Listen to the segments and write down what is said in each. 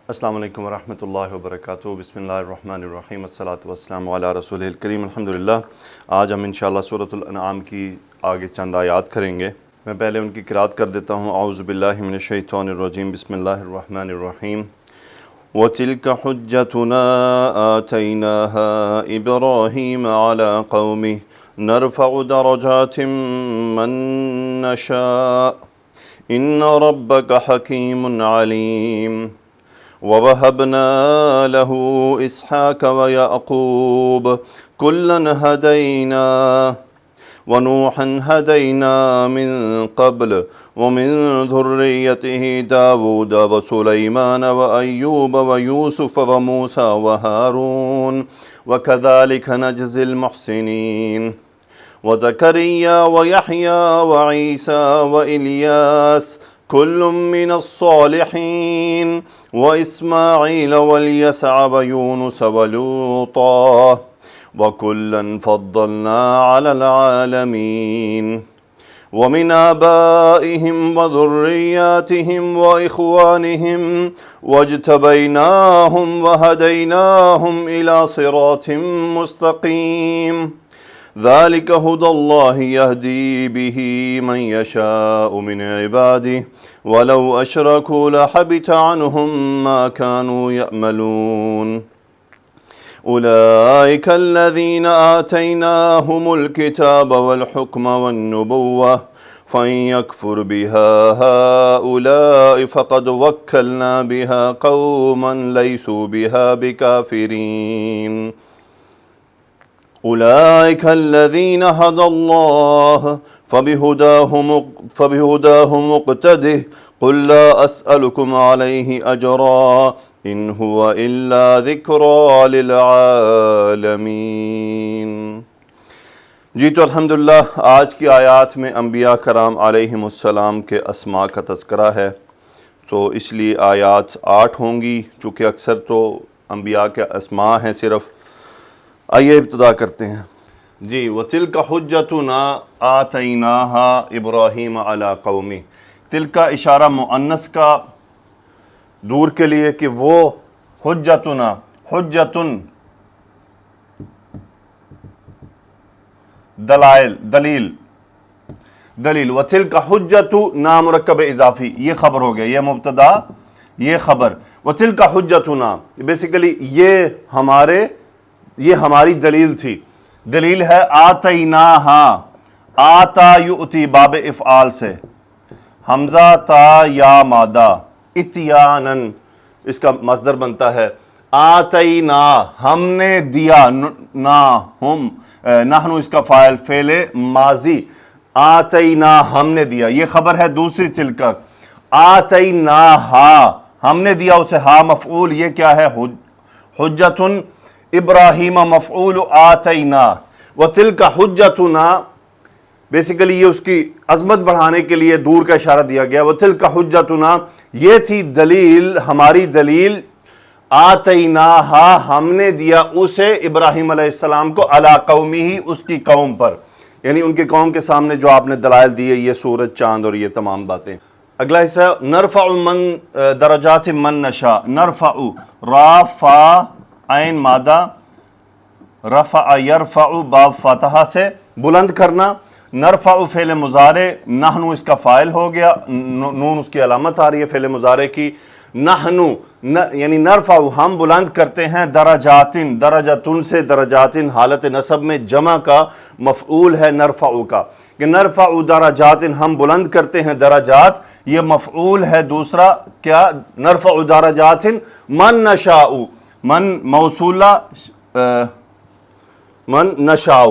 السلام علیکم ورحمۃ اللہ وبرکاتہ۔ بسم اللہ الرحمن الرحیم، الصلاۃ والسلام علی رسول الکریم۔ الحمدللہ آج ہم انشاءاللہ سورۃ الانعام کی آگے چند آیات کریں گے۔ میں پہلے ان کی قرأت کر دیتا ہوں۔ اعوذ باللہ من الشیطان الرجیم، بسم اللہ الرحمن الرحیم۔ وَتِلْكَ حُجَّتُنَا آتَيْنَاهَا إِبْرَاهِيمَ عَلَى قَوْمِهِ نَرْفَعُ دَرَجَاتٍ مَّن نَّشَاءُ إِنَّ رَبَّكَ حَكِيمٌ عَلِيمٌ۔ وَوَهَبْنَا لَهُ إِسْحَاقَ وَيَعْقُوبَ كُلًّا هَدَيْنَا وَنُوحًا هَدَيْنَا مِن قَبْلُ وَمِن ذُرِّيَّتِهِ دَاوُودَ وَسُلَيْمَانَ وَأَيُّوبَ وَيُوسُفَ وَمُوسَى وَهَارُونَ وَكَذَلِكَ نَجْزِي الْمُحْسِنِينَ وَزَكَرِيَّا وَيَحْيَىٰ وَعِيسَىٰ وَإِلْيَاسَ كُلٌّ مِّنَ الصَّالِحِينَ وَإِسْمَاعِيلَ وَالْيَسَعَ وَيُونُسَ وَلُوطًا وَكُلًّا فَضَّلْنَا عَلَى الْعَالَمِينَ وَمِنْ آبَائِهِمْ وَذُرِّيَّاتِهِمْ وَإِخْوَانِهِمْ وَاجْتَبَيْنَاهُمْ وَهَدَيْنَاهُمْ إِلَىٰ صِرَاطٍ مُّسْتَقِيمٍ ذَلِكَ هُدَى اللَّهِ يَهْدِي بِهِ مَن يَشَاءُ مِنْ عِبَادِهِ وَلَوْ أَشْرَكُوا لَحَبِطَ عَنْهُم مَّا كَانُوا يَعْمَلُونَ أُولَٰئِكَ الَّذِينَ آتَيْنَاهُمُ الْكِتَابَ وَالْحُكْمَ وَالنُّبُوَّةَ فَإِن يَكْفُرْ بِهَا هَٰؤُلَاءِ فَقَدْ وَكَّلْنَا بِهَا قَوْمًا لَيْسُوا بِهَا بِكَافِرِينَ أولئك الذين هدى الله فبهداه مقتده قل لا أسألكم عليه أجرا إن هو إلا ذكرى للعالمين۔ جی تو الحمدللہ آج کی آیات میں انبیاء کرام علیہم السلام کے اسماء کا تذکرہ ہے، تو اس لیے آیات 8 ہوں گی، چونکہ اکثر تو انبیاء کے اسماء ہیں صرف۔ آئیے ابتدا کرتے ہیں۔ جی وَتِلْكَ حُجَّتُنَا آتَيْنَاهَا إِبْرَاهِيمَ عَلَى قَوْمِهِ، تل کا اشارہ مؤنث کا دور کے لیے کہ وہ حجتنا، حجتن دلیل وَتِلْكَ حُجَّتُ نامرکب اضافی، یہ خبر ہو گیا، یہ مبتدا یہ خبر۔ وَتِلْكَ حُجَّتُنَا بیسیکلی یہ ہماری دلیل تھی۔ دلیل ہے آتیناہا، آتا یؤتی باب افعال سے، حمزہ تا یا مادہ، اتیانن اس کا مصدر بنتا ہے۔ آتینا ہم نے دیا، نا ہم، نحن اس کا فاعل، فعل ماضی، آتینا ہم نے دیا، یہ خبر ہے دوسری تلکا۔ آتیناہا ہم نے دیا اسے، ہا مفعول، یہ کیا ہے؟ حجتن ابراہیم مفعول آتینا۔ وَتِلْكَ حُجَّتُنَا بیسیکلی یہ اس کی عظمت بڑھانے کے لیے دور کا اشارہ دیا گیا۔ وَتِلْكَ حُجَّتُنَا یہ تھی دلیل، ہماری دلیل، آتیناہا ہم نے دیا اسے، ابراہیم علیہ السلام کو، علی قومہ اس کی قوم پر، یعنی ان کی قوم کے سامنے جو آپ نے دلائل دیے، یہ سورج، چاند اور یہ تمام باتیں۔ اگلا حصہ نرفع من درجات من نشاء، نرفع را فا عین مادہ، رفع یرفع باب فاتحہ سے بلند کرنا، نرفع فعل مضارع، نحن اس کا فاعل ہو گیا، نون اس کی علامت آ رہی ہے فعل مضارع کی، نحن یعنی نرفع ہم بلند کرتے ہیں، درجاتن، درجاتن سے، درجاتن حالت نصب میں جمع کا مفعول ہے نرفع کا، کہ نرفع درجاتن ہم بلند کرتے ہیں درجات، یہ مفعول ہے دوسرا کیا؟ نرفع درجاتن من نشاء، من موصولہ، من نشاء،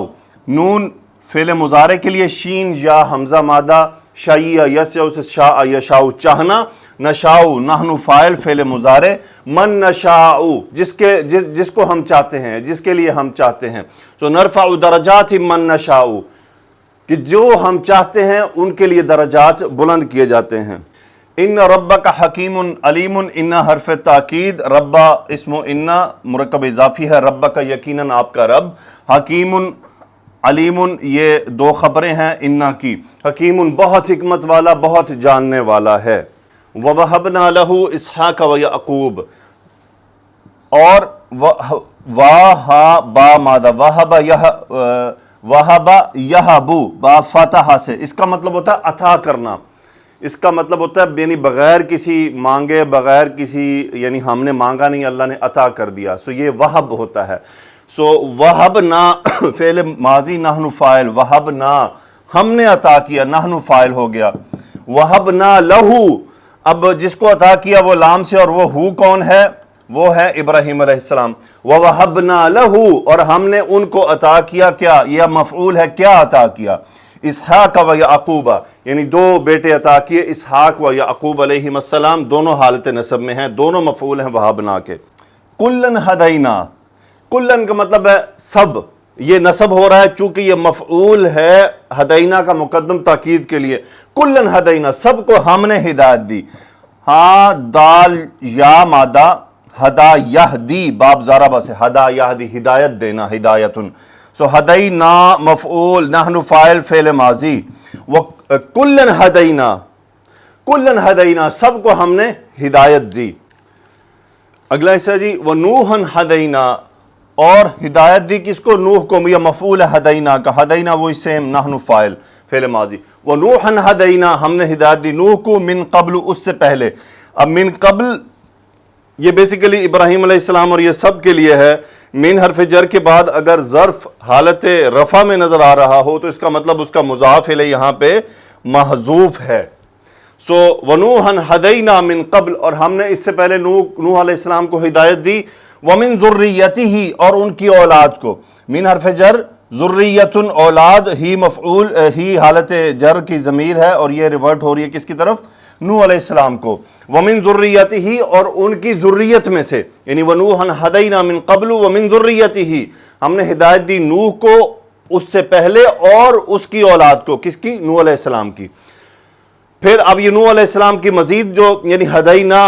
نون فعل مضارع کے لیے، شین یا حمزہ مادہ، شیع یسع سے شاء یشاء چاہنا، نشاء نحن فاعل فعل مضارع، من نشاء جس کو ہم چاہتے ہیں، جس کے لیے ہم چاہتے ہیں، تو نرفع درجات من نشاء کہ جو ہم چاہتے ہیں ان کے لیے درجات بلند کیے جاتے ہیں۔ ان ربک حکیم علیم، ان حرف تاکید، ربا اسم ان مرکب اضافی ہے، ربک یقیناً آپ کا رب، حکیم علیم یہ دو خبریں ہیں ان کی، حکیم بہت حکمت والا، بہت جاننے والا ہے۔ وَوَهَبْنَا لَهُ إِسْحَاقَ وَيَعْقُوبَ، اور وَهَبَ ماذا وَهَبَ يَهَبُ با فتح سے، اس کا مطلب ہوتا ہے عطا کرنا، اس کا مطلب ہوتا ہے یعنی بغیر کسی مانگے، بغیر کسی یعنی ہم نے مانگا نہیں، اللہ نے عطا کر دیا، سو یہ وہب ہوتا ہے۔ سو وہبنا فعل ماضی نحن فاعل، وہبنا ہم نے عطا کیا، نحن فاعل ہو گیا، وہبنا لہو اب جس کو عطا کیا وہ لام سے، اور وہ ہو کون ہے؟ وہ ہے ابراہیم علیہ السلام۔ وَوَهَبْنَا لَهُ اور ہم نے ان کو عطا کیا، کیا یہ مفعول ہے، کیا عطا کیا؟ اسحاق و یعقوب، یعنی دو بیٹے عطا کیے، اسحاق و یعقوب علیہم السلام، دونوں حالت نسب میں ہیں، دونوں مفعول ہیں وہبنا کے۔ کلن ہدینا، کلن کا مطلب ہے سب، یہ نسب ہو رہا ہے چونکہ یہ مفعول ہے ہدینا کا مقدم تاکید کے لیے، کلن ہدینا سب کو ہم نے ہدایت دی۔ ہاں دال یا مادہ ہدا یہدی باب ضربہ سے، ہدا یہدی ہدایت دینا، ہدایتن، سو ہدینا مفعول، نحن فاعل فعل ماضی، کلن ہدینا، کلن ہدینا سب کو ہم نے ہدایت دی۔ اگلا حصہ جی وَنُوحًا ہدینا، اور ہدایت دی کس کو؟ نوح کو، یہ مفعول ہے ہدینا کا، ہدینا وہی سیم نحن فاعل فعل ماضی، وَنُوحًا ہدینا ہم نے ہدایت دی نوح کو، من قبل اس سے پہلے۔ اب من قبل یہ بیسیکلی ابراہیم علیہ السلام اور یہ سب کے لیے ہے۔ من حرف جر کے بعد اگر ظرف حالت رفع میں نظر آ رہا ہو تو اس کا مطلب اس کا مضاف الیہ یہاں پہ محذوف ہے۔ سو وَنُوحًا ہدینا من قبل، اور ہم نے اس سے پہلے نوح علیہ السلام کو ہدایت دی، وَمِن ذُرِّيَّتِهِ اور ان کی اولاد کو، من حرف جر ذُرِّيَّةٌ اولاد، ہی مفعول ہی حالت جر کی ضمیر ہے اور یہ ریورٹ ہو رہی ہے کس کی طرف؟ نوح علیہ السلام کو، وَمِن ذُرِّيَّتِهِ اور ان کی ذریت میں سے، یعنی وَنُوحًا ہدینا من قبل وَمِن ذُرِّيَّتِهِ ہم نے ہدایت دی نوح کو اس سے پہلے اور اس کی اولاد کو، کس کی؟ نوح علیہ السلام کی۔ پھر اب یہ نوح علیہ السلام کی مزید جو یعنی ہدینا،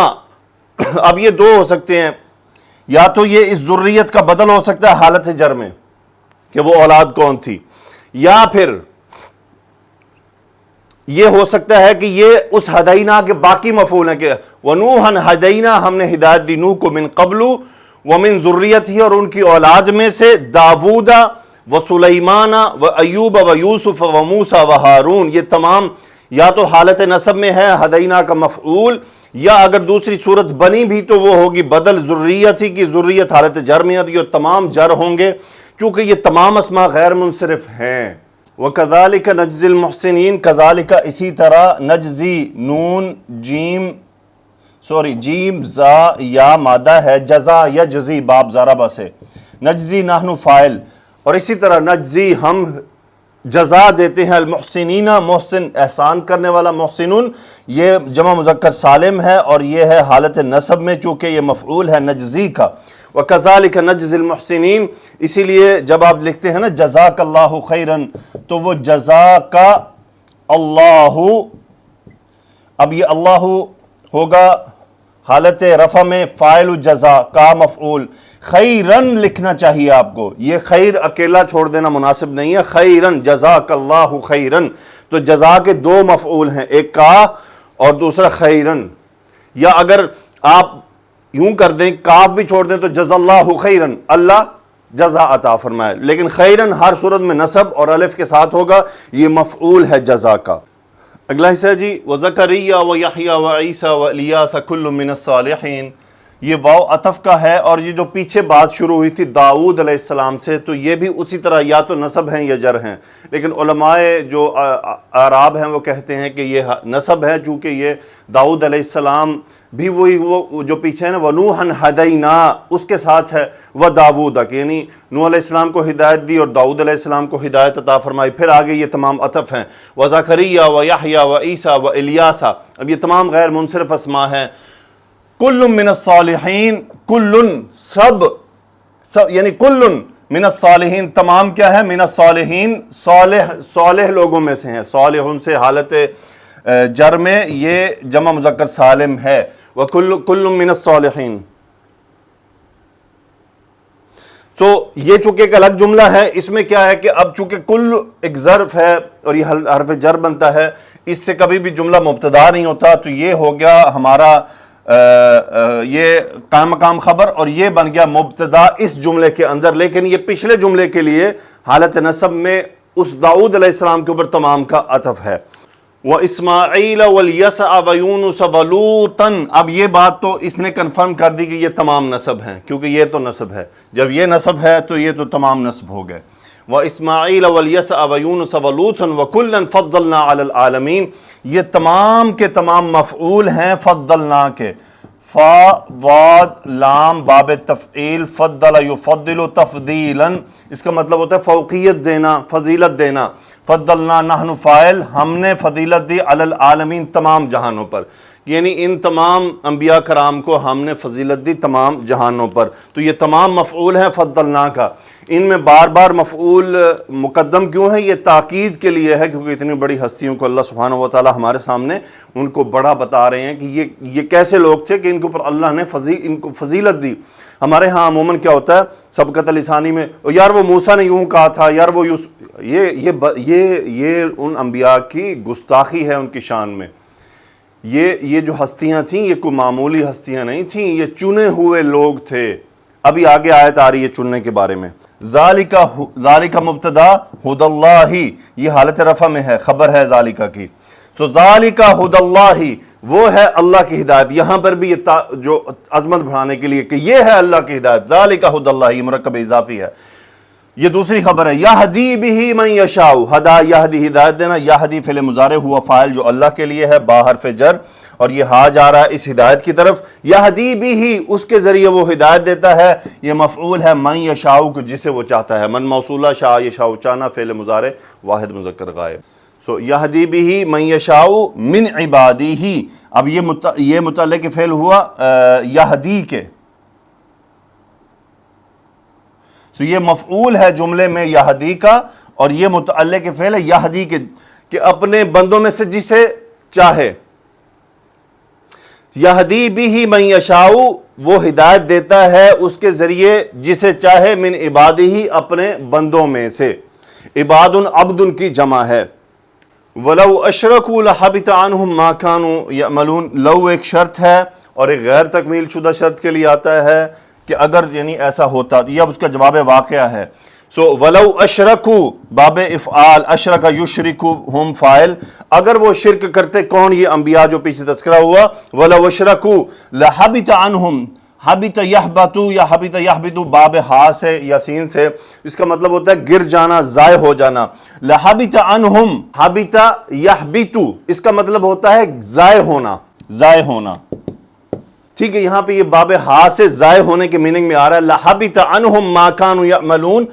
اب یہ دو ہو سکتے ہیں، یا تو یہ اس ذریت کا بدل ہو سکتا ہے حالت جر میں کہ وہ اولاد کون تھی، یا پھر یہ ہو سکتا ہے کہ یہ اس ہدینا کے باقی مفعول ہیں کہ وَنُوحًا ہدینا ہم نے ہدایت دی نوح کو، من قبل وَمِن ذُرِّيَّتِهِ اور ان کی اولاد میں سے، داود وسلیمان وایوب ویوسف وموسیٰ وہارون، یہ تمام یا تو حالت نسب میں ہے ہدینا کا مفعول، یا اگر دوسری صورت بنی بھی تو وہ ہوگی بدل ذریت ہی کی، ذریت حالت جر میں آتی، اور تمام جر ہوں گے چونکہ یہ تمام اسماء غیر منصرف ہیں۔ وَكَذَلِكَ نَجْزِي الْمُحْسِنِينَ، کذالک اسی طرح، نجزی نون جیم زا یا مادہ ہے، جزا یجزی باب ضربہ سے، نجزی نحن فاعل، اور اسی طرح نجزی ہم جزا دیتے ہیں، المحسنین محسن احسان کرنے والا، محسنون یہ جمع مذکر سالم ہے اور یہ ہے حالت نسب میں چونکہ یہ مفعول ہے نجزی کا۔ وَكَذَلِكَ نَجْزِي الْمُحْسِنِينَ، اسی لیے جب آپ لکھتے ہیں نا جزاک اللہ خیرن تو وہ جزاک اللہ، اب یہ اللہ ہوگا حالت رفع میں فاعل جزا کا مفعول، خیرن لکھنا چاہیے آپ کو، یہ خیر اکیلا چھوڑ دینا مناسب نہیں ہے، خیرن جزاک اللہ خیرن، تو جزا کے دو مفعول ہیں، ایک کا اور دوسرا خیرن، یا اگر آپ یوں کر دیں کاف بھی چھوڑ دیں تو جزا اللہ خیرن، اللہ جزا عطا فرمائے، لیکن خیرن ہر صورت میں نصب اور الف کے ساتھ ہوگا، یہ مفعول ہے جزا کا۔ اگلا حصہ جی وَزَكَرِيَّا وَيَحْيَا وَعِيسَى وَإِلْيَاسَ كُلٌّ مِّنَ الصَّالِحِينَ، یہ واو عطف کا ہے، اور یہ جو پیچھے بات شروع ہوئی تھی داؤد علیہ السلام سے تو یہ بھی اسی طرح یا تو نصب ہیں یا جر ہیں، لیکن علماء جو اعراب ہیں وہ کہتے ہیں کہ یہ نصب ہے چونکہ یہ داؤد علیہ السلام بھی وہی وہ جو پیچھے ہے نا وَنُوحًا ہدینا اس کے ساتھ ہے، وَدَاوُودَ کہ یعنی نوح علیہ السلام کو ہدایت دی اور داؤد علیہ السلام کو ہدایت عطا فرمائی، پھر آگے یہ تمام عطف ہیں، وَزَكَرِيَّا وَيَحْيَا وَعِيسَى وَإِلْيَاسَ، اب یہ تمام غیر منصرف اسماء ہیں۔ کل من الصالحین، کل سب یعنی کل من الصالحین، تمام کیا ہے؟ من الصالحین، صالح لوگوں میں سے ہیں، صالحون سے حالت جر میں یہ جمع مذکر سالم ہے، وَكُلٌّ مِّنَ الصَّالِحِينَ۔ تو یہ چونکہ ایک الگ جملہ ہے، اس میں کیا ہے کہ اب چونکہ کل ایک ظرف ہے اور یہ حرف جر بنتا ہے، اس سے کبھی بھی جملہ مبتدا نہیں ہوتا، تو یہ ہو گیا ہمارا یہ قائم مقام خبر، اور یہ بن گیا مبتدا اس جملے کے اندر، لیکن یہ پچھلے جملے کے لیے حالت نصب میں اس داؤد علیہ السلام کے اوپر تمام کا عطف ہے۔ وَإِسْمَاعِيلَ وَالْيَسَعَ وَيُونُسَ وَلُوطًا، اب یہ بات تو اس نے کنفرم کر دی کہ یہ تمام نسب ہیں، کیونکہ یہ تو نسب ہے، جب یہ نسب ہے تو یہ تو تمام نسب ہو گئے۔ وَإِسْمَاعِيلَ وَالْيَسَعَ وَيُونُسَ وَلُوطًا وَكُلًّا فَضَّلْنَا عَلَى الْعَالَمِينَ، یہ تمام کے تمام مفعول ہیں فضلنا کے، فا ضاد لام باب تفعیل، فضل یفضل تفضیلا، اس کا مطلب ہوتا ہے فوقیت دینا، فضیلت دینا۔ فضلنا نحن فاعل، ہم نے فضیلت دی علی العالمین تمام جہانوں پر، یعنی ان تمام انبیاء کرام کو ہم نے فضیلت دی تمام جہانوں پر۔ تو یہ تمام مفعول ہیں فضلنا کا، ان میں بار بار مفعول مقدم کیوں ہے؟ یہ تاکید کے لیے ہے، کیونکہ اتنی بڑی ہستیوں کو اللہ سبحانہ و تعالی ہمارے سامنے ان کو بڑا بتا رہے ہیں کہ یہ کیسے لوگ تھے کہ ان کے اوپر اللہ نے ان کو فضیلت دی۔ ہمارے ہاں عموماً کیا ہوتا ہے سبقت لسانی میں، یار وہ موسیٰ نے یوں کہا تھا، یار وہ یہ ان انبیاء کی گستاخی ہے ان کی شان میں۔ یہ جو ہستیاں تھیں یہ کوئی معمولی ہستیاں نہیں تھیں، یہ چنے ہوئے لوگ تھے۔ ابھی آگے آیت آ رہی ہے چننے کے بارے میں۔ ذالک مبتدا ہدی اللہ، یہ حالت رفع میں ہے، خبر ہے ذالکہ کی۔ سو ذالک ہدی اللہ، وہ ہے اللہ کی ہدایت۔ یہاں پر بھی یہ جو عظمت بڑھانے کے لیے کہ یہ ہے اللہ کی ہدایت، ذالک ہدی اللہ، یہ مرکب اضافی ہے۔ یہ دوسری خبر ہے، یہدی بہ من یشاء، ہدا یہدی ہدایت دینا، یہدی فعل مضارع ہوا فاعل جو اللہ کے لیے ہے با حرف جر، اور یہ ہا جا رہا ہے اس ہدایت کی طرف۔ یہدی بہ، اس کے ذریعے وہ ہدایت دیتا ہے، یہ مفعول ہے من یشاء کو، جسے وہ چاہتا ہے، من موصولہ، شاء یشاء چاہنا، فعل مضارع واحد مذکر غائب۔ سو یہدی بہ من یشاء من عبادہ، اب یہ متعلق فعل ہوا یہدی کے، سو یہ مفعول ہے جملے میں یہدی کا، اور یہ متعلق فعل ہے یہدی کے، کہ اپنے بندوں میں سے جسے چاہے۔ یہدی بہ من یشاء، وہ ہدایت دیتا ہے اس کے ذریعے جسے چاہے، من عبادہ، اپنے بندوں میں سے۔ عباد عبد کی جمع ہے۔ وَلَوْ أَشْرَكُوا لَحَبِطَ عَنْهُمْ مَا كَانُوا يَعْمَلُونَ، لو ایک شرط ہے اور ایک غیر تکمیل شدہ شرط کے لیے آتا ہے کہ اگر یعنی ایسا ہوتا، یہ اب اس کا جواب واقعہ ہے۔ سو وَلَوْ أَشْرَكُوا باب افعال، اشرک یشرک ہم فاعل، اگر وہ شرک کرتے، کون؟ یہ انبیاء جو پیچھے تذکرہ ہوا۔ وَلَوْ أَشْرَكُوا لَحَبِطَ عَنْهُمْ، حبط یحبط یا حبط یحبط باب ہا سے یا سین سے، اس کا مطلب ہوتا ہے گر جانا، ضائع ہو جانا۔ لحبط عنہم، حبط یحبط، اس کا مطلب ہوتا ہے ضائع ہونا، ضائع ہونا۔ ٹھیک ہے، یہاں پہ یہ باب ہا سے ضائع ہونے کے میننگ میں آ رہا ہے، لحبط عنہم ما كانوا يعملون۔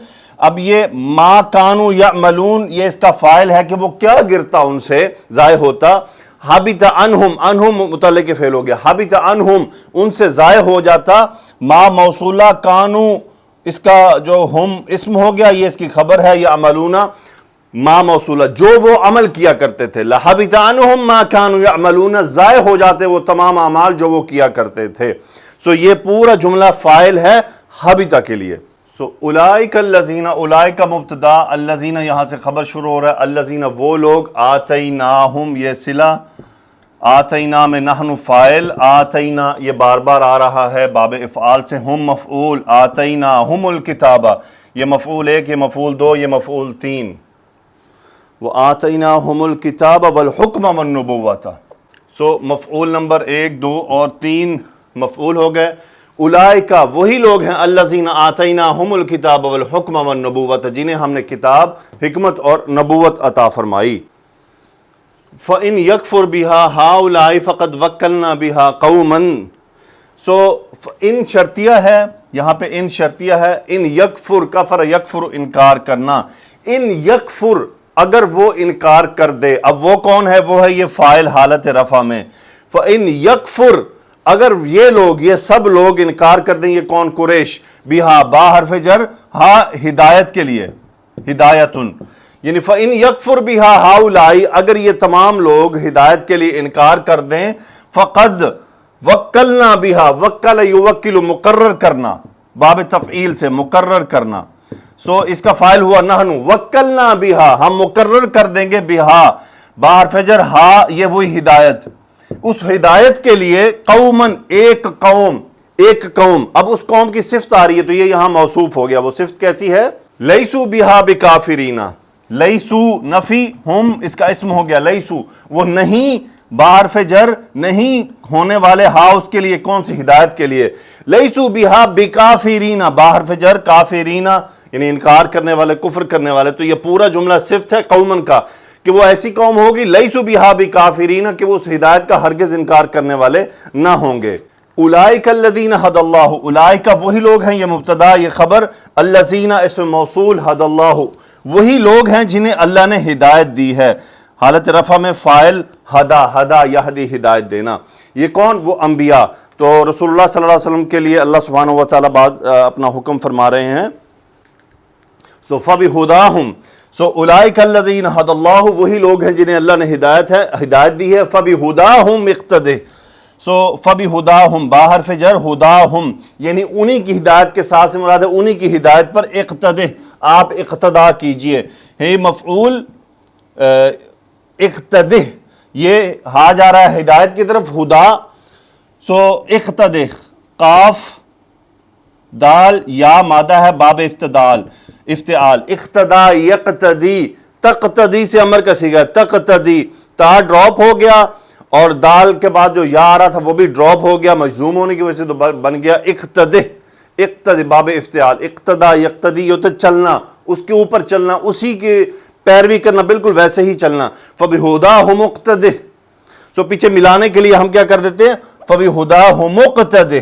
اب یہ ما كانوا يعملون، یہ اس کا فاعل ہے کہ وہ کیا گرتا ان سے، ضائع ہوتا۔ حبط عنہم، عنہم متعلق فعل ہو گیا، حبط عنہم، ان سے ضائع ہو جاتا۔ ما موصولہ، کانو اس کا جو ہم اسم ہو گیا، یہ اس کی خبر ہے، یعملون ما موصولہ، جو وہ عمل کیا کرتے تھے۔ لحبط عنہم ما كانوا يعملون، ضائع ہو جاتے وہ تمام اعمال جو وہ کیا کرتے تھے۔ سو یہ پورا جملہ فاعل ہے حبط کے لیے۔ سو اولئک الذین، اولئک مبتدا، الذین یہاں سے خبر شروع ہو رہا ہے، الذین وہ لوگ، آتیناہم یہ صلہ، آتینا میں نحن فاعل، آتینا یہ بار بار آ رہا ہے باب افعال سے، ہم مفعول، آتیناہم الکتاب، یہ مفعول 1، یہ مفعول 2، یہ مفعول 3۔ وآتیناہم الکتاب والحکم والنبوۃ، سو مفعول نمبر 1، 2 اور 3 مفعول ہو گئے۔ اولئک وہی لوگ ہیں، الذین آتیناہم الکتاب والحکم والنبوۃ، جنہیں ہم نے کتاب، حکمت اور نبوت عطا فرمائی۔ فَإِنْ يَكْفُرْ بِهَا هَؤُلَاءِ فَقَدْ وَكَّلْنَا بِهَا قَوْمًا، سو ان شرطیہ ہے، یہاں پہ ان شرطیہ ہے، ان یکفر، کفر یکفر انکار کرنا، ان یکفر اگر وہ انکار کر دے، اب وہ کون ہے؟ وہ ہے یہ فاعل حالت رفع میں۔ فَإِنْ يَكْفُرْ، اگر یہ لوگ، یہ سب لوگ انکار کر دیں، یہ کون؟ قریش، بہا با حرف جر، ہا ہدایت کے لیے، ہدایتن، یعنی فَإِنْ يَكْفُرْ بِهَا هَؤُلَاءِ، اگر یہ تمام لوگ ہدایت کے لیے انکار کر دیں، فَقَدْ وَكَّلْنَا بِهَا، وَكَّلَ يُوَكِّلُ مقرر کرنا، باب تفعیل سے مقرر کرنا. سو اس کا فاعل ہوا نحن وکلنا بہا, ہم مقرر کر دیں گے بہا بحرف جر ہا, یہ وہی ہدایت, اس ہدایت کے لیے قومن ایک قوم, ایک قوم. اب اس قوم کی صفت آ رہی ہے تو یہ یہاں موصوف ہو گیا. وہ صفت کیسی ہے؟ لیسو بہا بکافرین. لیسو نفی, ہم اس کا اسم ہو گیا لیسو, وہ نہیں بحرف جر نہیں ہونے والے, ہا اس کے لیے کون سی ہدایت کے لیے. لیسو بہا بکافرین بحرف جر کافرین یعنی انکار کرنے والے, کفر کرنے والے. تو یہ پورا جملہ صفت ہے قومن کا کہ وہ ایسی قوم ہوگی لیسو بہا بکافرین کہ وہ اس ہدایت کا ہرگز انکار کرنے والے نہ ہوں گے. اولئک الذین ھدی اللہ, اولئک وہی لوگ ہیں, یہ مبتدا یہ خبر, الذین اسم موصول, ھدی اللہ وہی لوگ ہیں جنہیں اللہ نے ہدایت دی ہے. حالت رفع میں فاعل ہدا, ہدا یہدی ہدایت دینا. یہ کون؟ وہ انبیاء. تو رسول اللہ صلی اللہ علیہ وسلم کے لیے اللہ سبحانہ و تعالیٰ بعد اپنا حکم فرما رہے ہیں. سو فبہداہم, سو اولئک الذین ھدی اللہ وہی لوگ ہیں جنہیں اللہ نے ہدایت دی ہے. فبہداہم اقتدہ, سو فبہداہم باحرف جر ہداہم یعنی انہی کی ہدایت کے ساتھ سے مراد ہے انہی کی ہدایت پر اقتدہ, آپ اقتدا کیجئے. ہے مفعول اقتدہ, یہ ہا جا رہا ہے ہدایت کی طرف, ہدا. سو اقتدہ قاف دال یا مادہ ہے باب افتعال, اقتدا یقتدی, تقتدی سے امر کا صیغہ تقتدی, تا ڈراپ ہو گیا اور دال کے بعد جو یا آ رہا تھا وہ بھی ڈراپ ہو گیا, مجزوم ہونے کی وجہ سے تو بن گیا اقتدہ. اقتدی باب افتعال, اقتدا یقتدی ہوتا چلنا, اس کے اوپر چلنا, اسی کی پیروی کرنا, بالکل ویسے ہی چلنا. فبہداہم اقتدہ, سو پیچھے ملانے کے لیے ہم کیا کر دیتے ہیں فبہداہم اقتدہ.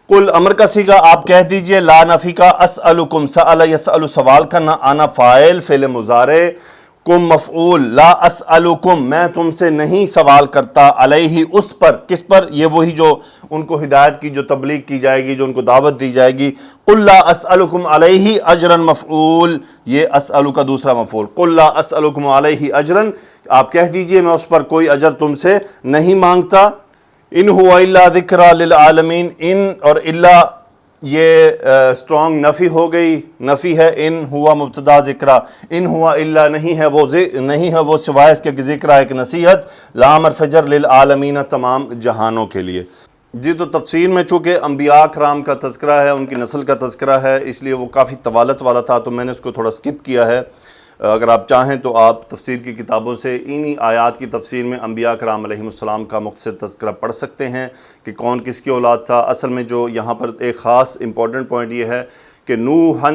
قل امر کا صیغہ آپ کہہ دیجئے, لا نفی کا, اسألکم سأل یسأل سوال کرنا, آنا فاعل فعل مضارع, کم مفعول, لا اسألکم میں تم سے نہیں سوال کرتا, علیہ اس پر, کس پر؟ یہ وہی جو ان کو ہدایت کی جو تبلیغ کی جائے گی, جو ان کو دعوت دی جائے گی. قل لا اسألکم علیہ اجرا مفعول, یہ اسألو کا دوسرا مفعول. قل لا اسألکم علیہ اجرا, آپ کہہ دیجئے میں اس پر کوئی اجر تم سے نہیں مانگتا. ان ہوا الا ذکری للعالمین, ان اور الا یہ اسٹرانگ نفی ہو گئی, نفی ہے. ان ہوا مبتدا ذکرہ, ان ہوا الا نہیں ہے وہ سوائے اس کے ذکرہ ایک نصیحت, لام حرف جر للعالمین تمام جہانوں کے لیے. جی تو تفسیر میں چونکہ انبیاء کرام کا تذکرہ ہے, ان کی نسل کا تذکرہ ہے, اس لیے وہ کافی طوالت والا تھا تو میں نے اس کو تھوڑا سکپ کیا ہے. اگر آپ چاہیں تو آپ تفسیر کی کتابوں سے انہی آیات کی تفسیر میں انبیاء کرام علیہ السلام کا مختصر تذکرہ پڑھ سکتے ہیں کہ کون کس کی اولاد تھا. اصل میں جو یہاں پر ایک خاص امپورٹنٹ پوائنٹ یہ ہے کہ نوح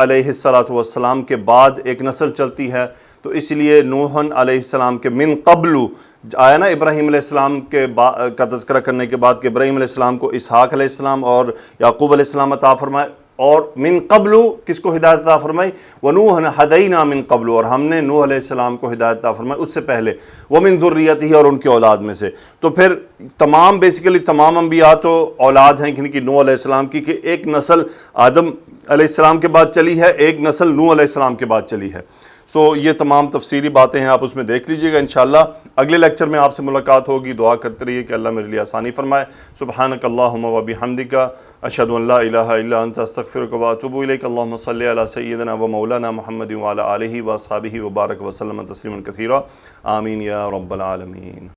علیہ السلام کے بعد ایک نسل چلتی ہے, تو اس لیے نوح علیہ السلام کے من قبل آیا نا ابراہیم علیہ السلام کا تذکرہ کرنے کے بعد کہ ابراہیم علیہ السلام کو اسحاق علیہ السلام اور یعقوب علیہ السلام عطا فرمائے, اور من قبل کس کو ہدایت عطا فرمائی؟ وَنُوحًا ہَدَيْنَا من قبل, اور ہم نے نوح علیہ السلام کو ہدایت عطا فرمائی اس سے پہلے. وَمِن ذُرِّيَّتِهِ, اور ان کی اولاد میں سے. تو پھر تمام بیسیکلی تمام انبیاء تو اولاد ہیں کن کی؟ نوح علیہ السلام کی, کہ ایک نسل آدم علیہ السلام کے بعد چلی ہے, ایک نسل نوح علیہ السلام کے بعد چلی ہے. سو یہ تمام تفسیری باتیں ہیں, آپ اس میں دیکھ لیجئے گا. انشاءاللہ اگلے لیکچر میں آپ سے ملاقات ہوگی. دعا کرتے رہیے کہ اللہ میرے لیے آسانی فرمائے. سبحانک اللہم و بحمدک, اشہد ان لا الہ الا انت, استغفرک و اتوب الیک. اللہم صلی علی سیدنا و مولانا محمد وعلی آلہ و اصحابہ وبارک وسلم تسلیما کثیرا. آمین یا رب العالمین.